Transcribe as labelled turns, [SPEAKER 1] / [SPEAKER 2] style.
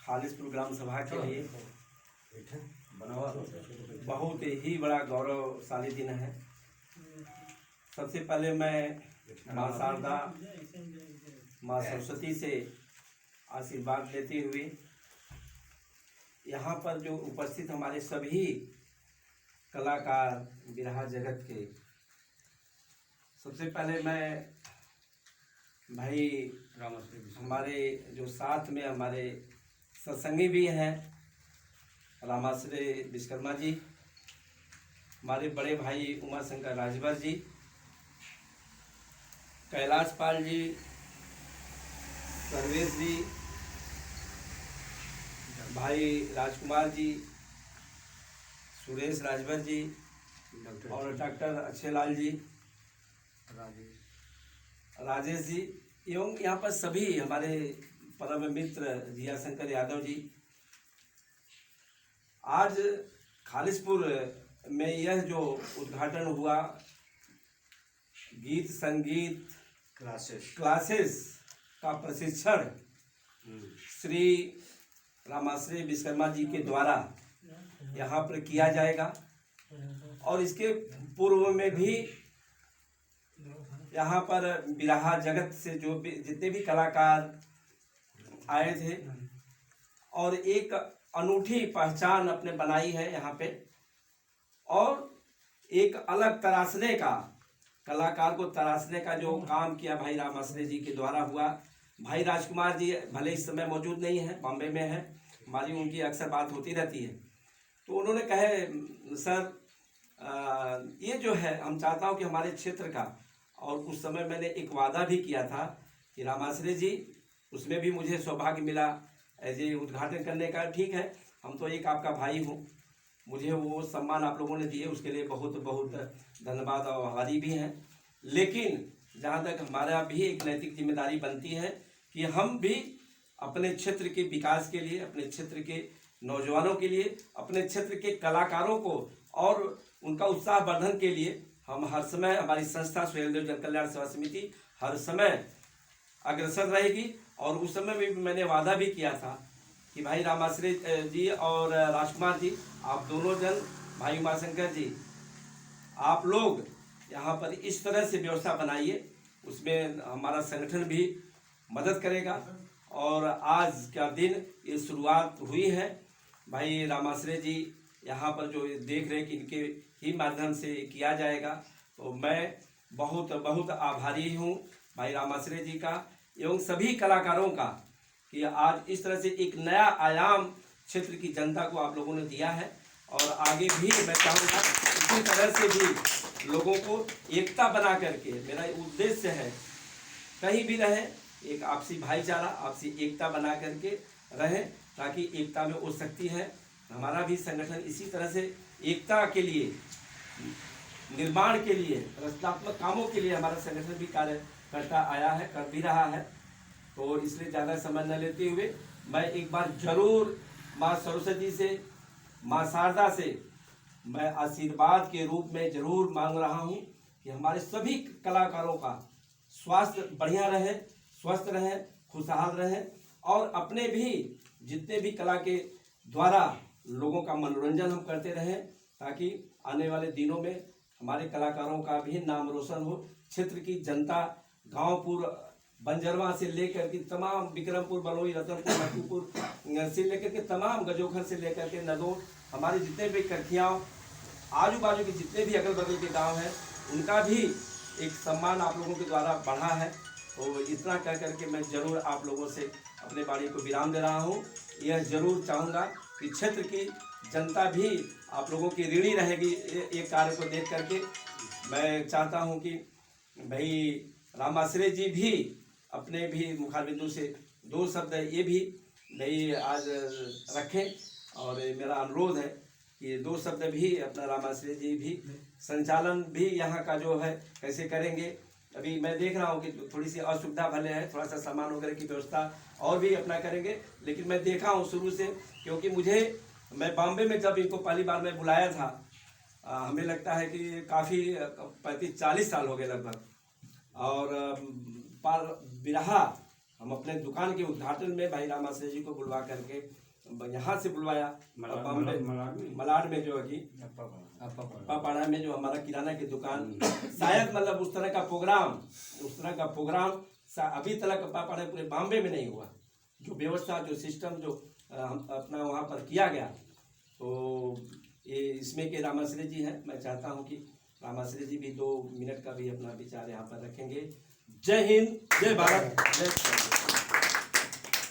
[SPEAKER 1] खालिसपुर ग्राम सभा के लिए बहुत ही बड़ा गौरवशाली दिन है। सबसे पहले मैं माँ शारदा, माँ सरस्वती से आशीर्वाद लेते हुए यहाँ पर जो उपस्थित हमारे सभी कलाकार बिरहा जगत के, सबसे पहले मैं भाई हमारे जो साथ में हमारे सत्संगी भी हैं, रामाश्रय विश्वकर्मा जी, हमारे बड़े भाई उमाशंकर राजभर जी, कैलाश पाल जी, सर्वेश जी, भाई राजकुमार जी, सुरेश राजभर जी और डॉक्टर अक्षय लाल जी, राजेश जी एवं यहाँ पर सभी हमारे परम मित्र जिया शंकर यादव जी। आज खालिसपुर में यह जो उद्घाटन हुआ गीत संगीत क्लासेस का प्रशिक्षण श्री रामाश्रय विश्वकर्मा जी के द्वारा यहाँ पर किया जाएगा और इसके पूर्व में भी यहाँ पर बिरहा जगत से जो भी जितने भी कलाकार आए थे और एक अनूठी पहचान अपने बनाई है यहाँ पे, और एक अलग तराशने का, कलाकार को तराशने का जो काम किया भाई रामाश्रय जी के द्वारा हुआ। भाई राजकुमार जी भले इस समय मौजूद नहीं है, बॉम्बे में है, हमारी उनकी अक्सर बात होती रहती है, तो उन्होंने कहे सर ये जो है हम चाहता हूँ कि हमारे क्षेत्र का, और उस समय मैंने एक वादा भी किया था कि रामाश्रय जी, उसमें भी मुझे सौभाग्य मिला एज ए उद्घाटन करने का। ठीक है, हम तो एक आपका भाई हूँ, मुझे वो सम्मान आप लोगों ने दिए उसके लिए बहुत बहुत धन्यवाद और आभारी भी हैं। लेकिन जहाँ तक हमारा भी एक नैतिक जिम्मेदारी बनती है कि हम भी अपने क्षेत्र के विकास के लिए, अपने क्षेत्र के नौजवानों के लिए, अपने क्षेत्र के कलाकारों को और उनका उत्साह वर्धन के लिए हम हर समय, हमारी संस्था सुहेलदेव जन कल्याण सेवा समिति हर समय अग्रसर रहेगी। और उस समय भी मैंने वादा भी किया था कि भाई रामाश्रय जी और राजकुमार जी, आप दोनों जन, भाई उमाशंकर जी, आप लोग यहाँ पर इस तरह से व्यवस्था बनाइए, उसमें हमारा संगठन भी मदद करेगा। और आज का दिन ये शुरुआत हुई है। भाई रामाश्रय जी यहाँ पर जो देख रहे कि इनके ही माध्यम से किया जाएगा, तो मैं बहुत बहुत आभारी हूँ भाई रामाश्रय जी का एवं सभी कलाकारों का कि आज इस तरह से एक नया आयाम क्षेत्र की जनता को आप लोगों ने दिया है। और आगे भी मैं चाहूँगा इसी तरह से भी लोगों को एकता बना करके, मेरा उद्देश्य है कहीं भी रहे एक आपसी भाईचारा, आपसी एकता बना करके रहें, ताकि एकता में वो शक्ति है। हमारा भी संगठन इसी तरह से एकता के लिए, निर्माण के लिए, रचनात्मक कामों के लिए हमारा संगठन भी कार्य करता आया है, कर भी रहा है। तो इसलिए ज़्यादा समय न लेते हुए मैं एक बार जरूर माँ सरस्वती से, माँ शारदा से मैं आशीर्वाद के रूप में जरूर मांग रहा हूँ कि हमारे सभी कलाकारों का स्वास्थ्य बढ़िया रहे, स्वस्थ रहे, खुशहाल रहे, और अपने भी जितने भी कला के द्वारा लोगों का मनोरंजन हम करते रहें, ताकि आने वाले दिनों में हमारे कलाकारों का भी नाम रोशन हो। क्षेत्र की जनता गांवपुर बंजरवा से लेकर के तमाम विक्रमपुर, बलौई, रतनपुर, लखीमपुर से लेकर के तमाम गजोखर से लेकर के नदौर, हमारे जितने भी करखियाँ, आजू बाजू के जितने भी अगल बगल के गांव हैं, उनका भी एक सम्मान आप लोगों के द्वारा बढ़ा है। तो इतना कह करके मैं ज़रूर आप लोगों से अपने वाणी को विराम दे रहा हूँ। यह ज़रूर चाहूँगा कि क्षेत्र की जनता भी आप लोगों की ऋणी रहेगी ये कार्य को देख करके। मैं चाहता हूँ कि भाई रामाश्रय जी भी अपने भी मुखारबिंदु से दो शब्द ये भी भाई आज रखें, और मेरा अनुरोध है कि दो शब्द भी अपना रामाश्रय जी भी संचालन भी यहाँ का जो है कैसे करेंगे। अभी मैं देख रहा हूँ कि थोड़ी सी असुविधा भले है, थोड़ा सा सामान वगैरह की व्यवस्था और भी अपना करेंगे, लेकिन मैं देखा हूँ शुरू से, क्योंकि मैं बॉम्बे में जब इनको पहली बार मैं बुलाया था, हमें लगता है कि काफ़ी 35-40 साल हो गए लगभग, और बिरहा हम अपने दुकान के उद्घाटन में भाई रामाश्रय जी को बुलवा करके यहाँ से बुलवाया, बॉम्बे मलाड में जो है कि पापाड़ा में जो हमारा किराना की दुकान, शायद मतलब उस तरह का प्रोग्राम अभी तक पापाड़ा पूरे बॉम्बे में नहीं हुआ। जो व्यवस्था, जो सिस्टम जो अपना वहाँ पर किया गया, तो ये इसमें के रामाश्रय जी हैं। मैं चाहता हूँ कि रामाश्रय जी भी 2 मिनट का भी अपना विचार यहाँ पर रखेंगे। जय हिंद, जय भारत, जय